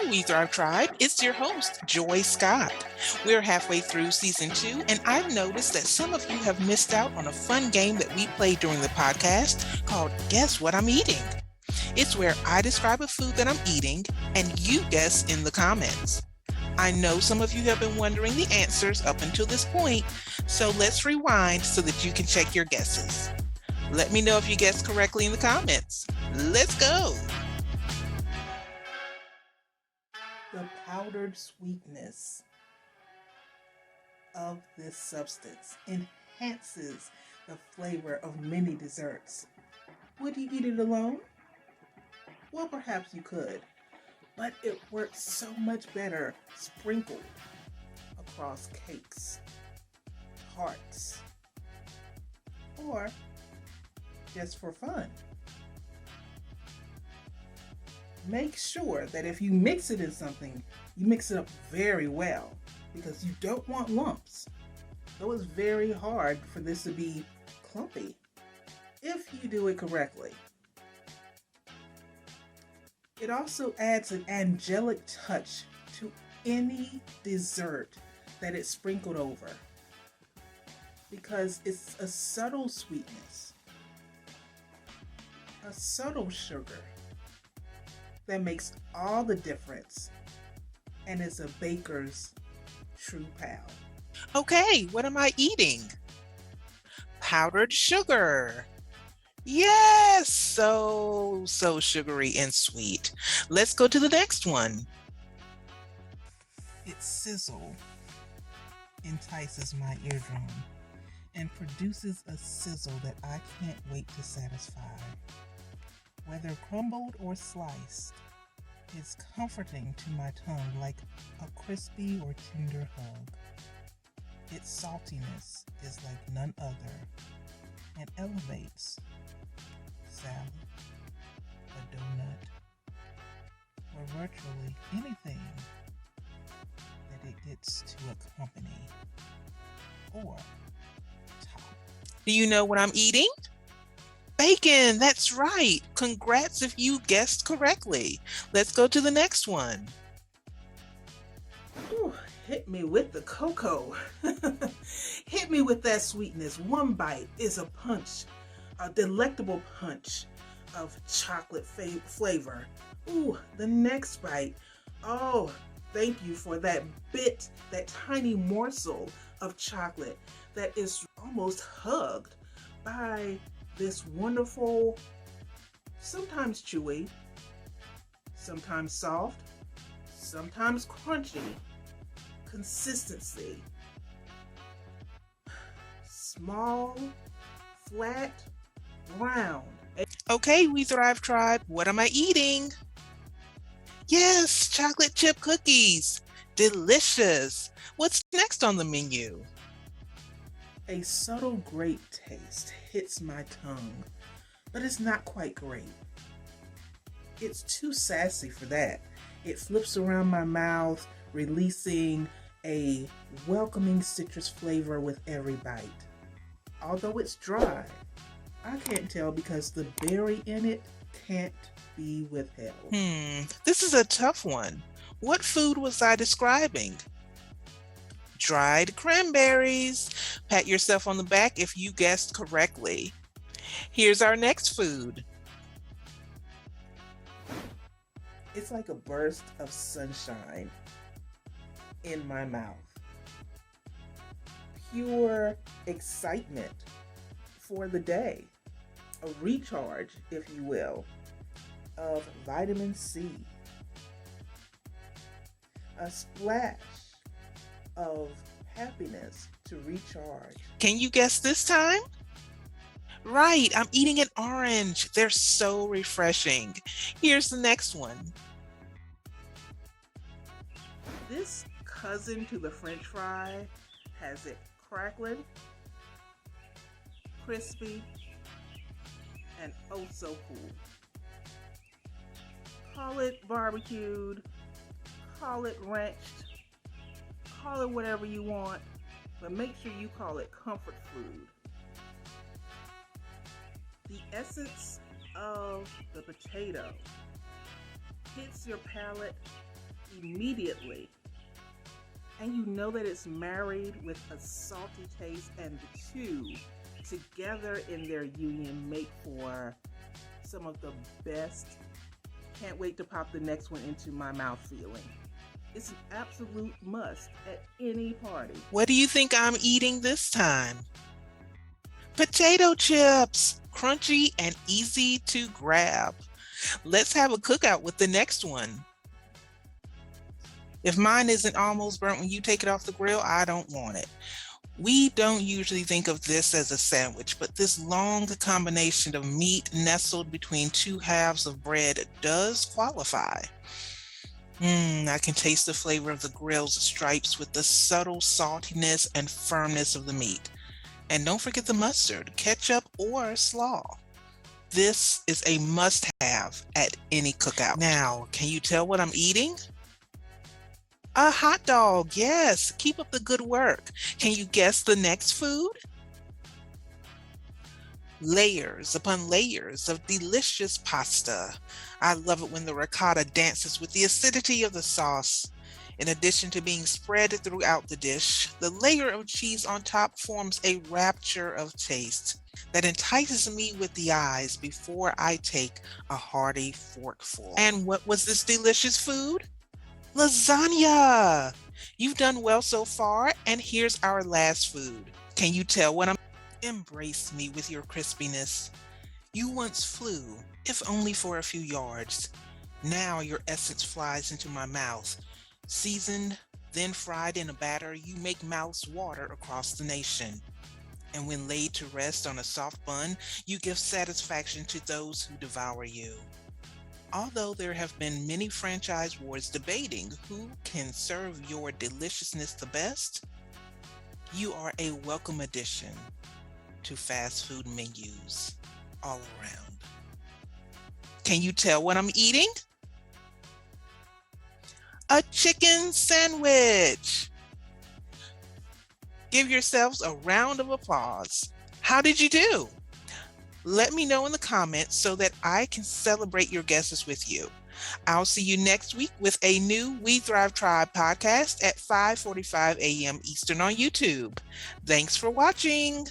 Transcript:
We Thrive Tribe. It's your host, Joy Scott. We're halfway through season 2, and I've noticed that some of you have missed out on a fun game that we played during the podcast called Guess What I'm Eating. It's where I describe a food that I'm eating, and you guess in the comments. I know some of you have been wondering the answers up until this point, so let's rewind so that you can check your guesses. Let me know if you guessed correctly in the comments. Let's go! The powdered sweetness of this substance enhances the flavor of many desserts. Would you eat it alone? Well, perhaps you could, but it works so much better sprinkled across cakes, tarts, or just for fun. Make sure that if you mix it in something, you mix it up very well because you don't want lumps. So it's very hard for this to be clumpy if you do it correctly. It also adds an angelic touch to any dessert that it's sprinkled over because it's a subtle sweetness, a subtle sugar that makes all the difference and is a baker's true pal. Okay, what am I eating? Powdered sugar. Yes, so sugary and sweet. Let's go to the next one. Its sizzle entices my eardrum and produces a sizzle that I can't wait to satisfy. Whether crumbled or sliced, it's comforting to my tongue like a crispy or tender hug. Its saltiness is like none other and elevates salad, a donut, or virtually anything that it gets to accompany or top. Do you know what I'm eating? Bacon, that's right. Congrats if you guessed correctly. Let's go to the next one. Ooh, hit me with the cocoa. Hit me with that sweetness. One bite is a punch, a delectable punch of chocolate flavor. Ooh, the next bite. Oh, thank you for that bit, that tiny morsel of chocolate that is almost hugged by this wonderful, sometimes chewy, sometimes soft, sometimes crunchy consistency. Small, flat, round. Okay, We Thrive Tribe, what am I eating? Yes, chocolate chip cookies. Delicious. What's next on the menu? A subtle grape taste hits my tongue, but it's not quite grape. It's too sassy for that. It flips around my mouth, releasing a welcoming citrus flavor with every bite. Although it's dry, I can't tell because the berry in it can't be withheld. This is a tough one. What food was I describing? Dried cranberries. Pat yourself on the back if you guessed correctly. Here's our next food. It's like a burst of sunshine in my mouth. Pure excitement for the day. A recharge, if you will, of vitamin C. A splash of happiness to recharge. Can you guess this time? Right, I'm eating an orange. They're so refreshing. Here's the next one. This cousin to the French fry has it crackling, crispy, and oh so cool. Call it barbecued, call it ranched, call it whatever you want, but make sure you call it comfort food. The essence of the potato hits your palate immediately. And you know that it's married with a salty taste, and the two together in their union make for some of the best. Can't wait to pop the next one into my mouth feeling. It's an absolute must at any party. What do you think I'm eating this time? Potato chips, crunchy and easy to grab. Let's have a cookout with the next one. If mine isn't almost burnt when you take it off the grill, I don't want it. We don't usually think of this as a sandwich, but this long combination of meat nestled between two halves of bread does qualify. I can taste the flavor of the grill's stripes with the subtle saltiness and firmness of the meat. And don't forget the mustard, ketchup, or slaw. This is a must-have at any cookout. Now, can you tell what I'm eating? A hot dog, yes. Keep up the good work. Can you guess the next food? Layers upon layers of delicious pasta. I love it when the ricotta dances with the acidity of the sauce. In addition to being spread throughout the dish, the layer of cheese on top forms a rapture of taste that entices me with the eyes before I take a hearty forkful. And what was this delicious food? Lasagna! You've done well so far, and here's our last food. Can you tell what I'm... Embrace me with your crispiness. You once flew, if only for a few yards. Now your essence flies into my mouth. Seasoned, then fried in a batter, you make mouths water across the nation. And when laid to rest on a soft bun, you give satisfaction to those who devour you. Although there have been many franchise wars debating who can serve your deliciousness the best, you are a welcome addition to fast food menus all around. Can you tell what I'm eating? A chicken sandwich. Give yourselves a round of applause. How did you do? Let me know in the comments so that I can celebrate your guesses with you. I'll see you next week with a new We Thrive Tribe podcast at 5:45 a.m. Eastern on YouTube. Thanks for watching.